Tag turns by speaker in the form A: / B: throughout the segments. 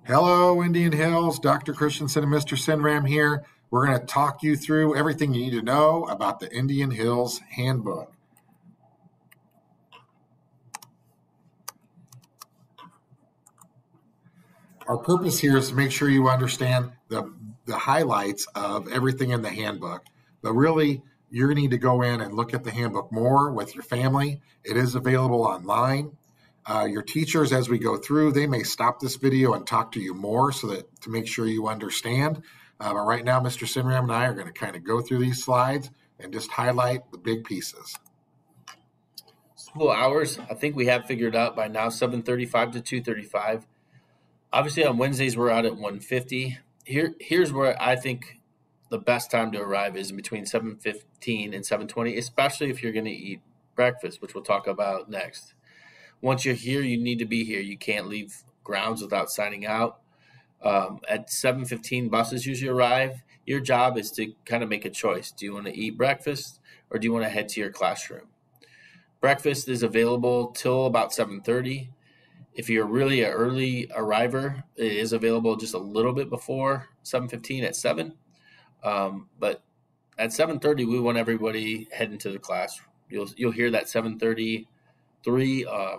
A: Hello, Indian Hills. Dr. Christensen and Mr. Sinram here. We're going to talk you through everything you need to know about the Indian Hills Handbook. Our purpose here is to make sure you understand the highlights of everything in the handbook. But really, you need to go in and look at the handbook more with your family. It is available online. Your teachers, as we go through, they may stop this video and talk to you more to make sure you understand. But right now, Mr. Sinram and I are going to kind of go through these slides and just highlight the big pieces.
B: School hours, I think we have figured out by now, 7:35 to 2:35. Obviously, on Wednesdays, we're out at 1:50. Here's where I think the best time to arrive is between 7:15 and 7:20, especially if you're going to eat breakfast, which we'll talk about next. Once you're here, you need to be here. You can't leave grounds without signing out. At 7:15, buses usually arrive. Your job is to kind of make a choice. Do you want to eat breakfast or do you want to head to your classroom? Breakfast is available till about 7:30. If you're really an early arriver, it is available just a little bit before 7:15 at 7. But at 7:30, we want everybody heading to the class. You'll hear that 7:33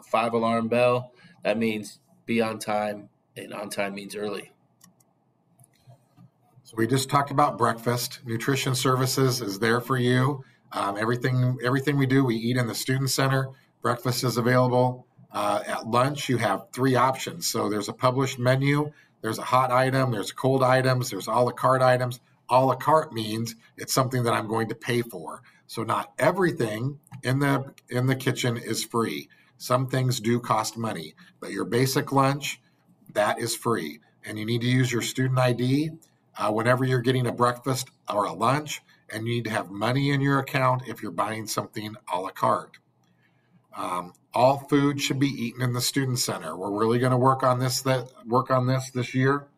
B: 5 alarm bell. That means be on time, and on time means early.
A: So we just talked about breakfast. Nutrition services is there for you. Everything we do, we eat in the student center. Breakfast is available. At lunch, you have 3 options. So there's a published menu, there's a hot item, there's cold items, there's a la carte items. A la carte means it's something that I'm going to pay for. So not everything in the kitchen is free. Some things do cost money, but your basic lunch, that is free. And you need to use your student ID whenever you're getting a breakfast or a lunch, and you need to have money in your account if you're buying something a la carte. All food should be eaten in the student center. We're really going to work on this this year.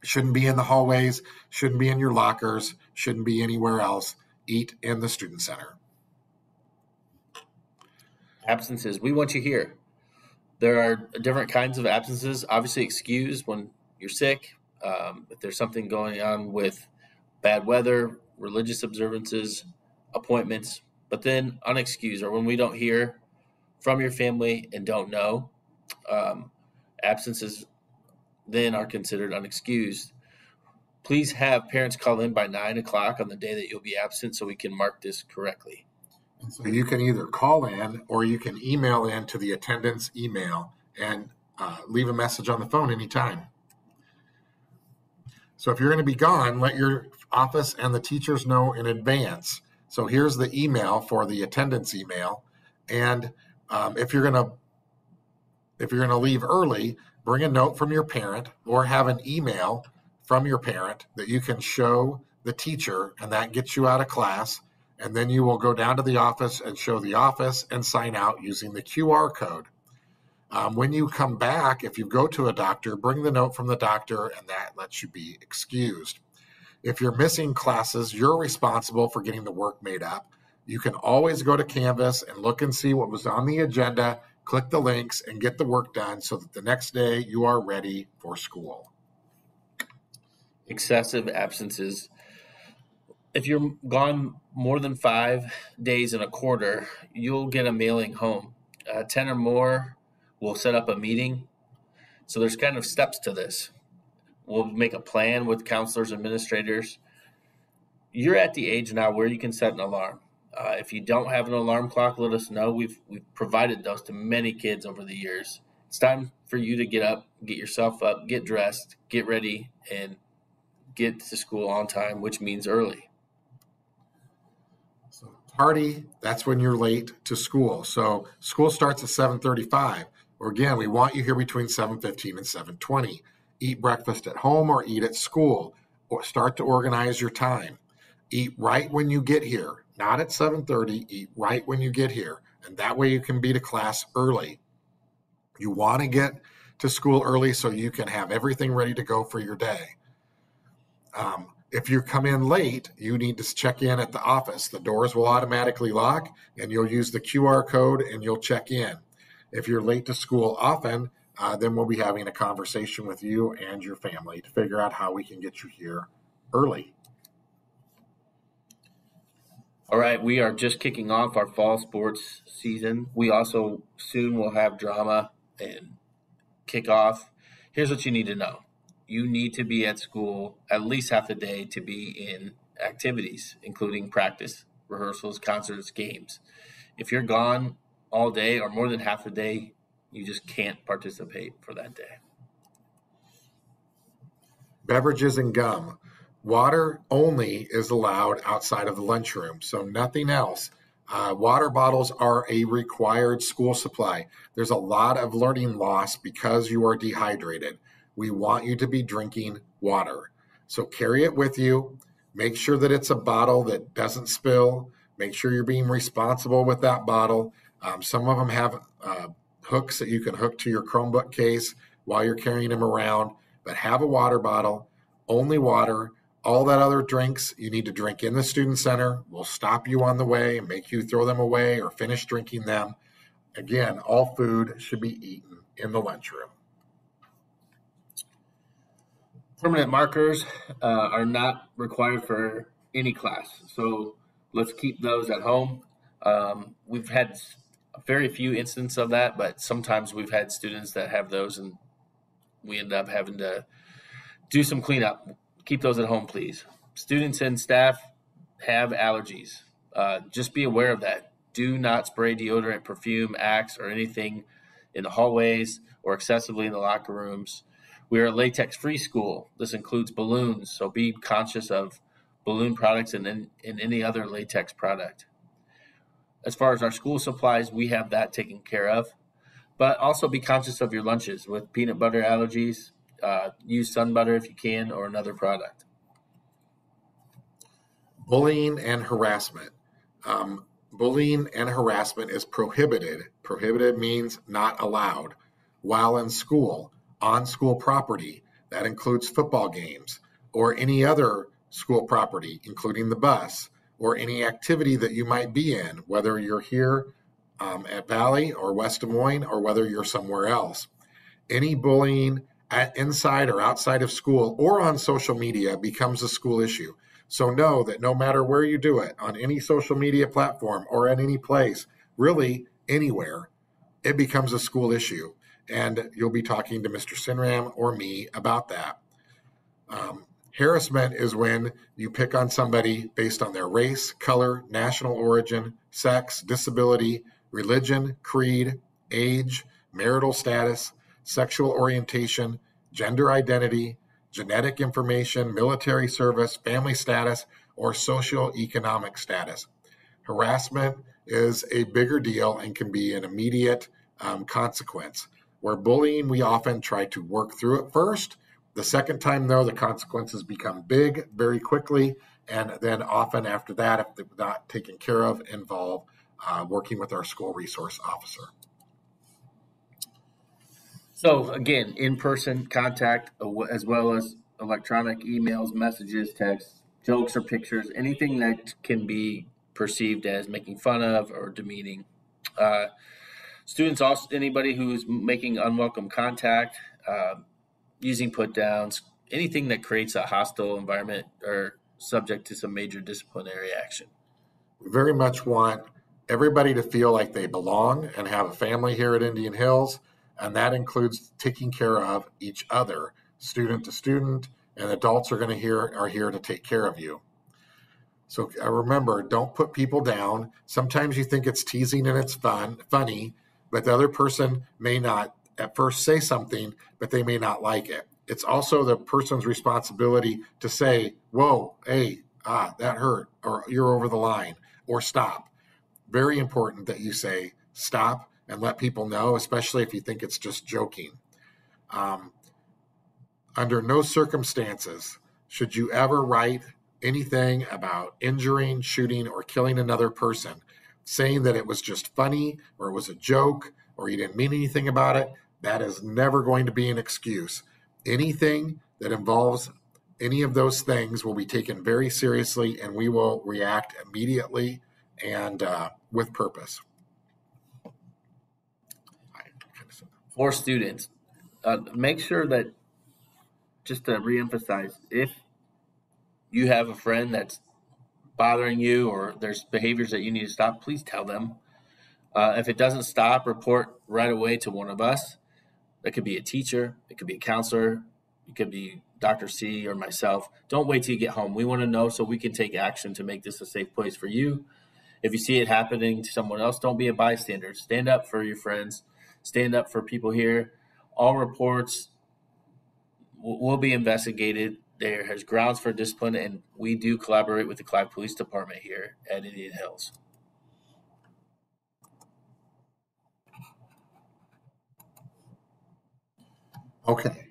A: Shouldn't be in the hallways, shouldn't be in your lockers, shouldn't be anywhere else. Eat in the student center.
B: Absences, we want you here. There are different kinds of absences. Obviously, excused when you're sick. If there's something going on with bad weather, religious observances, appointments, but then unexcused or when we don't hear from your family and don't know, absences then are considered unexcused. Please have parents call in by 9 o'clock on the day that you'll be absent so we can mark this correctly.
A: And so you can either call in or you can email in to the attendance email and leave a message on the phone anytime. So if you're going to be gone, let your office and the teachers know in advance. So here's the email for the attendance email. And if you're going to leave early, bring a note from your parent or have an email from your parent that you can show the teacher, and that gets you out of class. And then you will go down to the office and show the office and sign out using the QR code. When you come back, if you go to a doctor, bring the note from the doctor, and that lets you be excused. If you're missing classes, you're responsible for getting the work made up. You can always go to Canvas and look and see what was on the agenda, click the links, and get the work done so that the next day you are ready for school.
B: Excessive absences. If you're gone more than 5 days in a quarter, you'll get a mailing home. 10 or more, we'll set up a meeting. So there's kind of steps to this. We'll make a plan with counselors, administrators. You're at the age now where you can set an alarm. If you don't have an alarm clock, let us know. We've provided those to many kids over the years. It's time for you to get up, get yourself up, get dressed, get ready, and get to school on time, which means early.
A: So tardy, that's when you're late to school. So school starts at 7:35. Or again, we want you here between 7:15 and 7:20. Eat breakfast at home or eat at school, or start to organize your time. Eat right when you get here, not at 7:30. Eat right when you get here, and that way you can be to class early. You want to get to school early so you can have everything ready to go for your day. If you come in late, you need to check in at the office. The doors will automatically lock, and you'll use the QR code and you'll check in. If you're late to school often, then we'll be having a conversation with you and your family to figure out how we can get you here early.
B: All right, we are just kicking off our fall sports season. We also soon will have drama and kickoff. Here's what you need to know. You need to be at school at least half the day to be in activities, including practice, rehearsals, concerts, games. If you're gone all day or more than half the day, you just can't participate for that day.
A: Beverages and gum. Water only is allowed outside of the lunchroom, so nothing else. Water bottles are a required school supply. There's a lot of learning loss because you are dehydrated. We want you to be drinking water. So carry it with you. Make sure that it's a bottle that doesn't spill. Make sure you're being responsible with that bottle. Some of them have hooks that you can hook to your Chromebook case while you're carrying them around, but have a water bottle, only water. All that other drinks you need to drink in the student center. We'll stop you on the way and make you throw them away or finish drinking them. Again, all food should be eaten in the lunchroom.
B: Permanent markers are not required for any class, so let's keep those at home. We've had very few instances of that, but sometimes we've had students that have those and we end up having to do some cleanup. Keep those at home, please. Students and staff have allergies. Just be aware of that. Do not spray deodorant, perfume, Axe, or anything in the hallways or excessively in the locker rooms. We are a latex-free school. This includes balloons, so be conscious of balloon products and any other latex product. As far as our school supplies, we have that taken care of. But also be conscious of your lunches with peanut butter allergies. Use sun butter if you can, or another product.
A: Bullying and harassment. Bullying and harassment is prohibited. Prohibited means not allowed. While in school, on school property, that includes football games or any other school property, including the bus or any activity that you might be in, whether you're here at Valley or West Des Moines or whether you're somewhere else. Any bullying inside or outside of school or on social media becomes a school issue. So know that no matter where you do it, on any social media platform or at any place, really anywhere, it becomes a school issue. And you'll be talking to Mr. Sinram or me about that. Harassment is when you pick on somebody based on their race, color, national origin, sex, disability, religion, creed, age, marital status, sexual orientation, gender identity, genetic information, military service, family status, or socioeconomic status. Harassment is a bigger deal and can be an immediate consequence. Where bullying, we often try to work through it first. The second time, though, the consequences become big very quickly, and then often after that, if they're not taken care of, involve working with our school resource officer.
B: So again, in-person contact as well as electronic emails, messages, texts, jokes or pictures, anything that can be perceived as making fun of or demeaning. Students, also anybody who's making unwelcome contact, using put downs, anything that creates a hostile environment are subject to some major disciplinary action.
A: We very much want everybody to feel like they belong and have a family here at Indian Hills, and that includes taking care of each other, student to student, and adults are here to take care of you. So remember, don't put people down. Sometimes you think it's teasing and it's funny, but the other person may not at first say something, but they may not like it. It's also the person's responsibility to say, whoa, hey, that hurt, or you're over the line, or stop. Very important that you say stop and let people know, especially if you think it's just joking. Under no circumstances should you ever write anything about injuring, shooting, or killing another person, saying that it was just funny or it was a joke or you didn't mean anything about it. That is never going to be an excuse. Anything that involves any of those things will be taken very seriously, and we will react immediately and with purpose.
B: For students, Make sure that, just to reemphasize, if you have a friend that's bothering you or there's behaviors that you need to stop, please tell them. If it doesn't stop, report right away to one of us. That could be a teacher, it could be a counselor, it could be Dr. C or myself. Don't wait till you get home. We want to know so we can take action to make this a safe place for you. If you see it happening to someone else, don't be a bystander. Stand up for your friends. Stand up for people here. All reports will be investigated. There has grounds for discipline, and we do collaborate with the Clive Police Department here at Indian Hills.
A: Okay.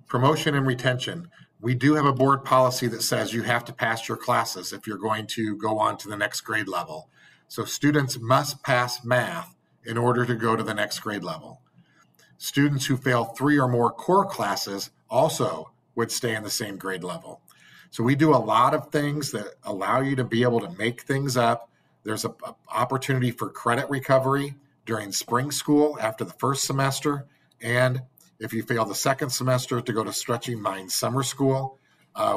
A: Promotion and retention. We do have a board policy that says you have to pass your classes if you're going to go on to the next grade level. So students must pass math in order to go to the next grade level. Students who fail 3 or more core classes also would stay in the same grade level. So we do a lot of things that allow you to be able to make things up. There's an opportunity for credit recovery during spring school after the first semester, and if you fail the second semester, to go to Stretching Minds summer school.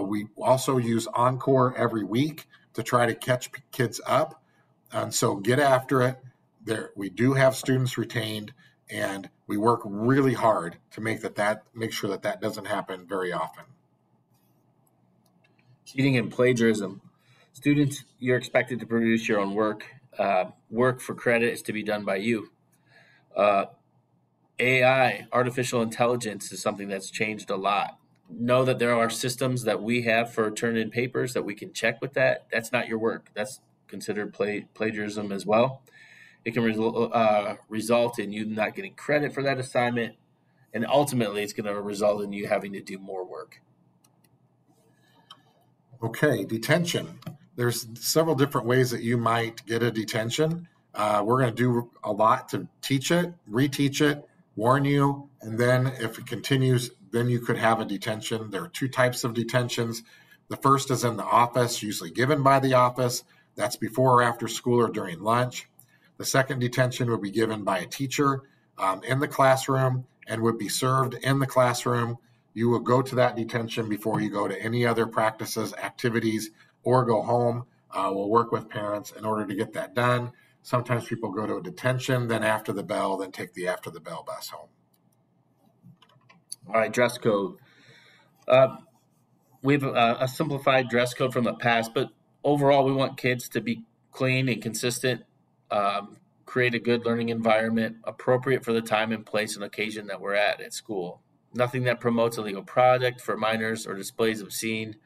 A: We also use Encore every week to try to catch kids up. And so get after it. We do have students retained, and we work really hard to make sure that doesn't happen very often.
B: Cheating and plagiarism. Students, you're expected to produce your own work. Work for credit is to be done by you. AI, artificial intelligence, is something that's changed a lot. Know that there are systems that we have for turn in papers that we can check with that. That's not your work. That's considered plagiarism as well. It can result in you not getting credit for that assignment, and ultimately it's going to result in you having to do more work.
A: Okay, detention. There's several different ways that you might get a detention. We're going to do a lot to teach it, reteach it, warn you, and then if it continues, then you could have a detention. There are 2 types of detentions. The first is in the office, usually given by the office. That's before or after school or during lunch. The second detention would be given by a teacher in the classroom and would be served in the classroom. You will go to that detention before you go to any other practices, activities, or go home. We'll work with parents in order to get that done. Sometimes people go to a detention, then after the bell, then take the after the bell bus home.
B: All right, dress code. We have a simplified dress code from the past, but overall we want kids to be clean and consistent, create a good learning environment, appropriate for the time and place and occasion that we're at school. Nothing that promotes illegal product for minors or displays obscene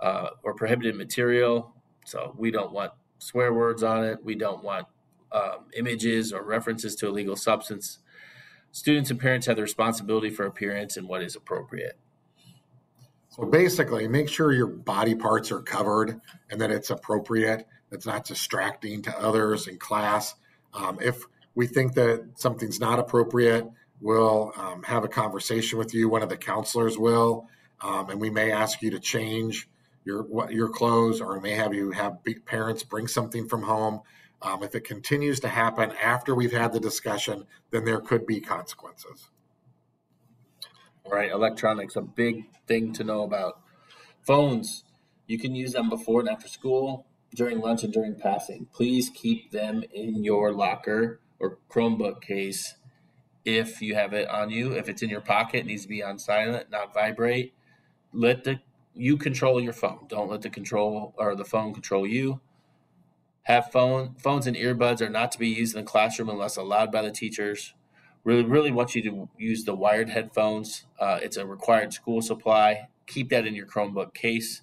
B: or prohibited material. So we don't want swear words on it. We don't want images or references to illegal substance. Students and parents have the responsibility for appearance and what is appropriate.
A: So basically, make sure your body parts are covered and that it's appropriate. It's not distracting to others in class. If we think that something's not appropriate, we'll have a conversation with you. One of the counselors will, and we may ask you to change your clothes, or we may have you have parents bring something from home. If it continues to happen after we've had the discussion, then there could be consequences.
B: All right, electronics, a big thing to know about. Phones, you can use them before and after school, during lunch, and during passing. Please keep them in your locker or Chromebook case if you have it on you. If it's in your pocket, it needs to be on silent, not vibrate. You control your phone. Don't let the phone control you. Phones and earbuds are not to be used in the classroom unless allowed by the teachers. Really want you to use the wired headphones. It's a required school supply. Keep that in your Chromebook case.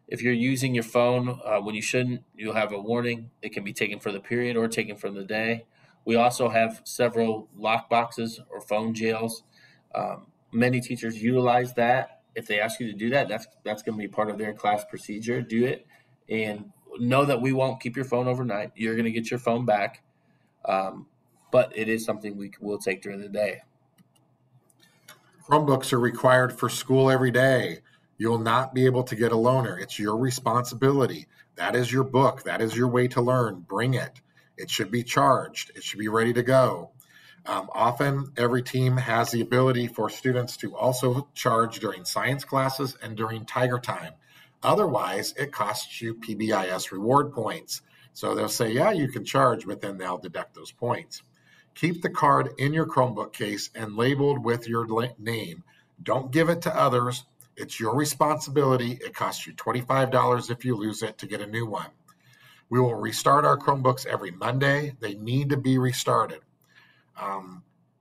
B: If you're using your phone when you shouldn't, you'll have a warning. It can be taken for the period or taken for the day. We also have several lock boxes or phone jails. Many teachers utilize that. If they ask you to do that, that's going to be part of their class procedure. Do it, and know that we won't keep your phone overnight. You're going to get your phone back, but it is something we will take during the day.
A: Chromebooks are required for school every day. You'll not be able to get a loaner. It's your responsibility. That is your book. That is your way to learn. Bring it. It should be charged. It should be ready to go. Often, every team has the ability for students to also charge during science classes and during Tiger Time. Otherwise, it costs you PBIS reward points. So they'll say, yeah, you can charge, but then they'll deduct those points. Keep the card in your Chromebook case and labeled with your name. Don't give it to others. It's your responsibility. It costs you $25 if you lose it to get a new one. We will restart our Chromebooks every Monday. They need to be restarted.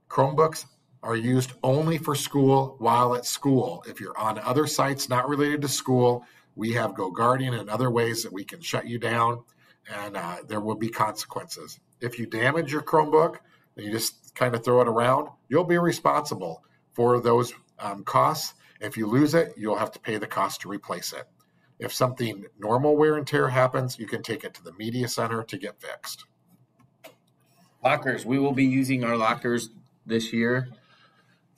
A: Chromebooks are used only for school while at school. If you're on other sites not related to school, we have GoGuardian and other ways that we can shut you down, and there will be consequences. If you damage your Chromebook and you just kind of throw it around, you'll be responsible for those costs. If you lose it, you'll have to pay the cost to replace it. If something normal wear and tear happens, you can take it to the media center to get fixed.
B: Lockers. We will be using our lockers this year.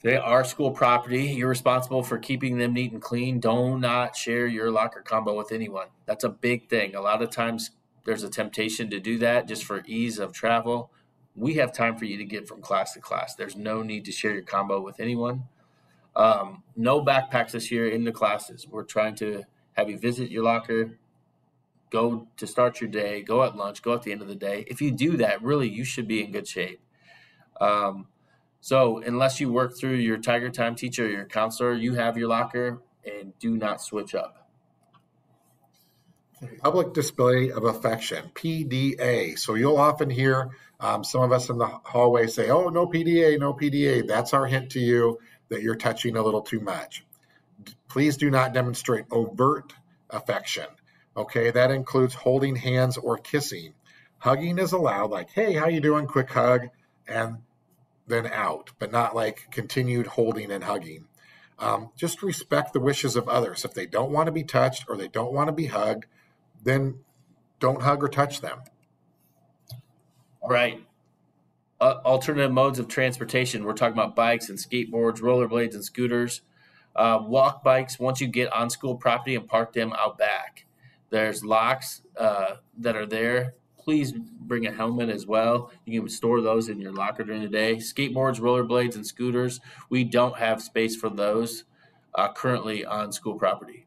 B: They are school property. You're responsible for keeping them neat and clean. Do not share your locker combo with anyone. That's a big thing. A lot of times there's a temptation to do that just for ease of travel. We have time for you to get from class to class. There's no need to share your combo with anyone. No backpacks this year in the classes. We're trying to have you visit your locker, go to start your day, go at lunch, go at the end of the day. If you do that, really, you should be in good shape. So unless you work through your Tiger Time teacher or your counselor, you have your locker, and do not switch up.
A: Public display of affection, PDA. So you'll often hear some of us in the hallway say, oh, no PDA, no PDA. That's our hint to you that you're touching a little too much. Please do not demonstrate overt affection. Okay, that includes holding hands or kissing. Hugging is allowed, like, hey, how you doing? Quick hug, and then out, but not like continued holding and hugging. Just respect the wishes of others. If they don't want to be touched or they don't want to be hugged, then don't hug or touch them.
B: All right. Alternative modes of transportation. We're talking about bikes and skateboards, rollerblades and scooters. Walk bikes, once you get on school property, and park them out back. There's locks that are there. Please bring a helmet as well. You can store those in your locker during the day. Skateboards, rollerblades, and scooters, we don't have space for those currently on school property.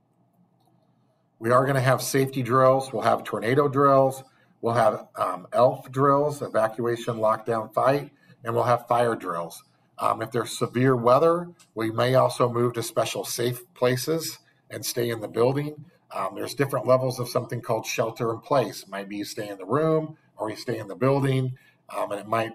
A: We are going to have safety drills. We'll have tornado drills. We'll have ELF drills, evacuation, lockdown, fight, and we'll have fire drills. If there's severe weather, we may also move to special safe places and stay in the building. There's different levels of something called shelter in place. It might be you stay in the room or you stay in the building. And it might,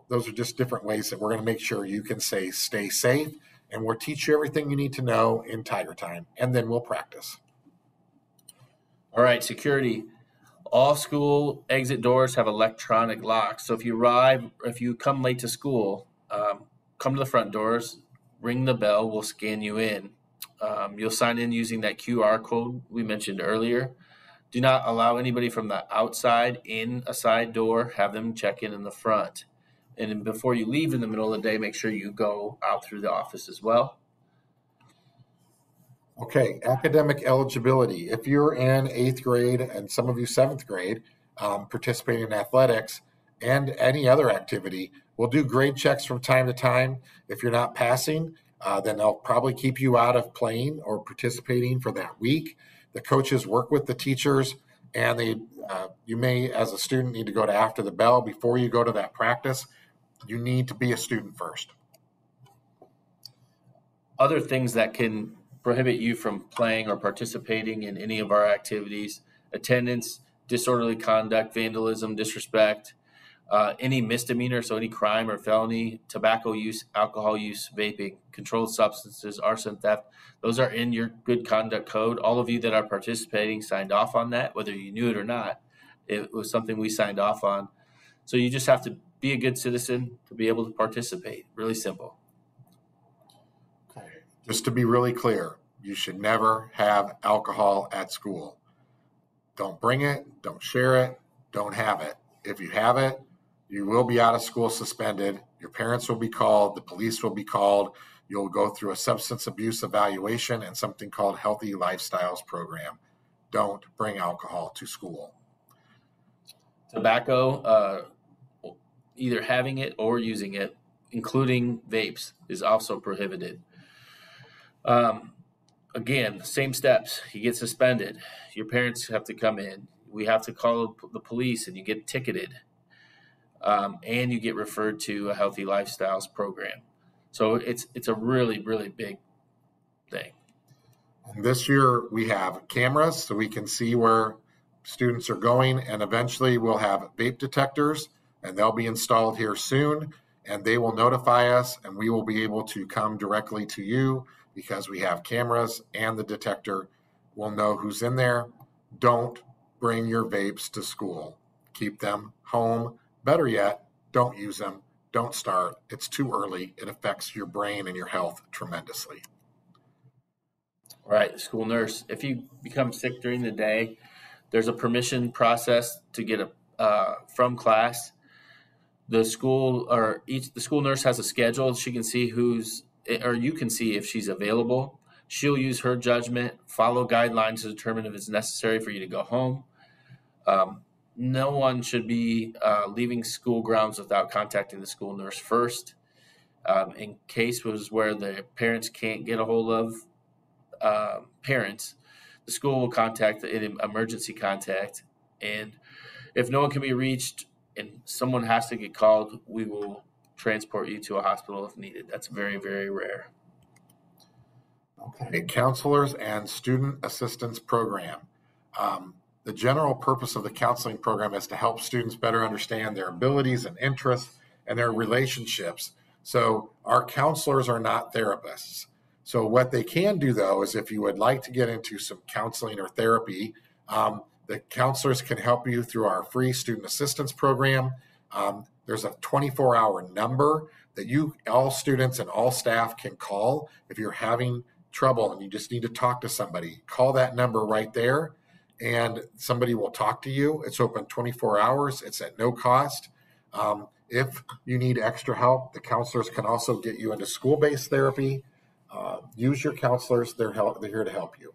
A: those are just different ways that we're going to make sure you can stay safe. And we'll teach you everything you need to know in Tiger Time. And then we'll practice.
B: All right, security. All school exit doors have electronic locks. So if you come late to school, come to the front doors, ring the bell, we'll scan you in. You'll sign in using that QR code we mentioned earlier. Do not allow anybody from the outside in a side door. Have them check in the front. And then before you leave in the middle of the day, make sure you go out through the office as well.
A: Okay, academic eligibility. If you're in 8th grade and some of you 7th grade participating in athletics and any other activity, we'll do grade checks from time to time. If you're not passing, then they'll probably keep you out of playing or participating for that week. The coaches work with the teachers, and you may, as a student, need to go to after the bell before you go to that practice. You need to be a student first.
B: Other things that can prohibit you from playing or participating in any of our activities: attendance, disorderly conduct, vandalism, disrespect, any misdemeanor, so any crime or felony, tobacco use, alcohol use, vaping, controlled substances, arson, theft. Those are in your good conduct code. All of you that are participating signed off on that, whether you knew it or not. It was something we signed off on. So you just have to be a good citizen to be able to participate. Really simple.
A: Okay. Just to be really clear, you should never have alcohol at school. Don't bring it, don't share it, don't have it. If you have it, you will be out of school suspended. Your parents will be called. The police will be called. You'll go through a substance abuse evaluation and something called Healthy Lifestyles program. Don't bring alcohol to school.
B: Tobacco, either having it or using it, including vapes, is also prohibited. Um, Again, same steps. You get suspended. Your parents have to come in. We have to call the police, and you get ticketed. And you get referred to a healthy lifestyles program. So it's a really, really big thing.
A: And this year we have cameras so we can see where students are going, and eventually we'll have vape detectors, and they'll be installed here soon, and they will notify us, and we will be able to come directly to you because we have cameras and the detector will know who's in there. Don't bring your vapes to school. Keep them home. Better yet, don't use them. Don't start. It's too early. It affects your brain and your health tremendously.
B: Right, the school nurse. If you become sick during the day, there's a permission process to get from class. The school nurse has a schedule. She can see you can see if she's available. She'll use her judgment, follow guidelines to determine if it's necessary for you to go home. No one should be leaving school grounds without contacting the school nurse first. In case was where the parents can't get a hold of parents, the school will contact an emergency contact, and if no one can be reached and someone has to get called, we will transport you to a hospital if needed. That's very, very rare.
A: Okay, counselors and student assistance program. The general purpose of the counseling program is to help students better understand their abilities and interests and their relationships. So our counselors are not therapists. So what they can do, though, is if you would like to get into some counseling or therapy, the counselors can help you through our free student assistance program. There's a 24-hour number that all students and all staff can call if you're having trouble and you just need to talk to somebody. Call that number right there, and somebody will talk to you. It's open 24 hours. It's at no cost. If you need extra help, the counselors can also get you into school-based therapy. Use your counselors. They're here to help you.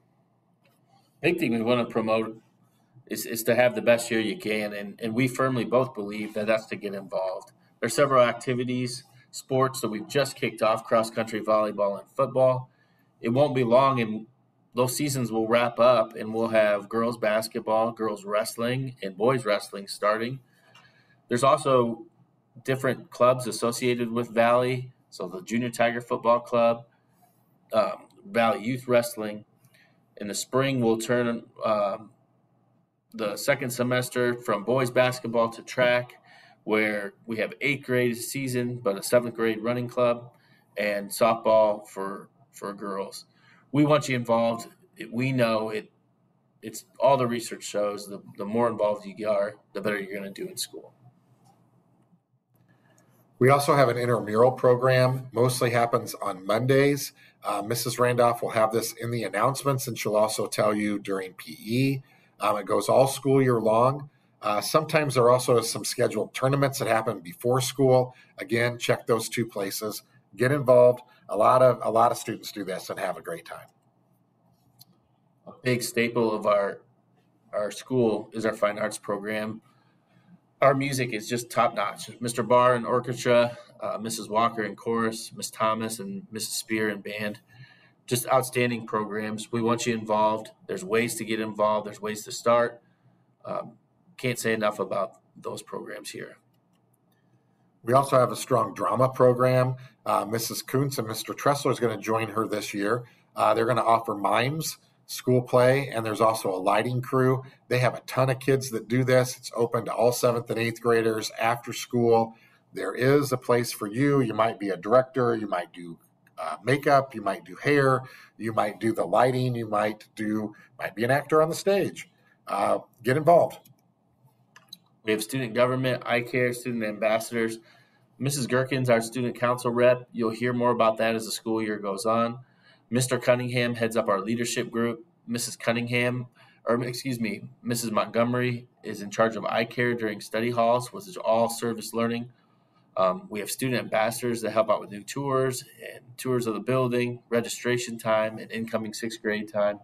B: Big thing we want to promote is to have the best year you can, and we firmly both believe that that's to get involved. There's several activities, sports that we've just kicked off: cross-country, volleyball, and football. It won't be long, and those seasons will wrap up, and we'll have girls basketball, girls wrestling, and boys wrestling starting. There's also different clubs associated with Valley, so the Junior Tiger Football Club, Valley Youth Wrestling. In the spring, we'll turn the second semester from boys basketball to track, where we have 8th grade season, but a 7th grade running club, and softball for girls. We want you involved. We know it's all the research shows the more involved you are, the better you're going to do in school.
A: We also have an intramural program, mostly happens on Mondays. Mrs. Randolph will have this in the announcements, and she'll also tell you during PE. It goes all school year long. Sometimes there are also some scheduled tournaments that happen before school. Again, check those two places. Get involved. A lot of students do this and have a great time.
B: A big staple of our school is our fine arts program. Our music is just top notch. Mr. Barr in orchestra, Mrs. Walker in chorus, Miss Thomas and Mrs. Spear in band. Just outstanding programs. We want you involved. There's ways to get involved. There's ways to start. Can't say enough about those programs here.
A: We also have a strong drama program. Mrs. Kuntz and Mr. Tressler is going to join her this year. They're going to offer mimes, school play, and there's also a lighting crew. They have a ton of kids that do this. It's open to all 7th and 8th graders after school. There is a place for you. You might be a director. You might do makeup. You might do hair. You might do the lighting. You might be an actor on the stage. Get involved.
B: We have student government, iCare, student ambassadors. Mrs. Gherkin's our student council rep. You'll hear more about that as the school year goes on. Mr. Cunningham heads up our leadership group. Mrs. Montgomery is in charge of iCare during study halls, which is all service learning. We have student ambassadors that help out with new tours and tours of the building, registration time, and incoming 6th grade time.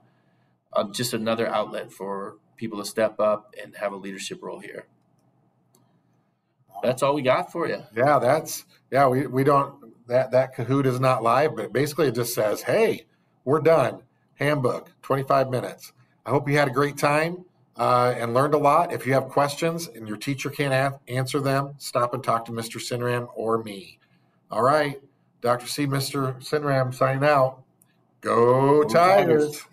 B: Just another outlet for people to step up and have a leadership role here. That's all we got for you.
A: Yeah, we don't, that Kahoot is not live, but basically it just says, hey, we're done. Handbook, 25 minutes. I hope you had a great time and learned a lot. If you have questions and your teacher can't answer them, stop and talk to Mr. Sinram or me. All right, Dr. C, Mr. Sinram signing out. Go Tigers.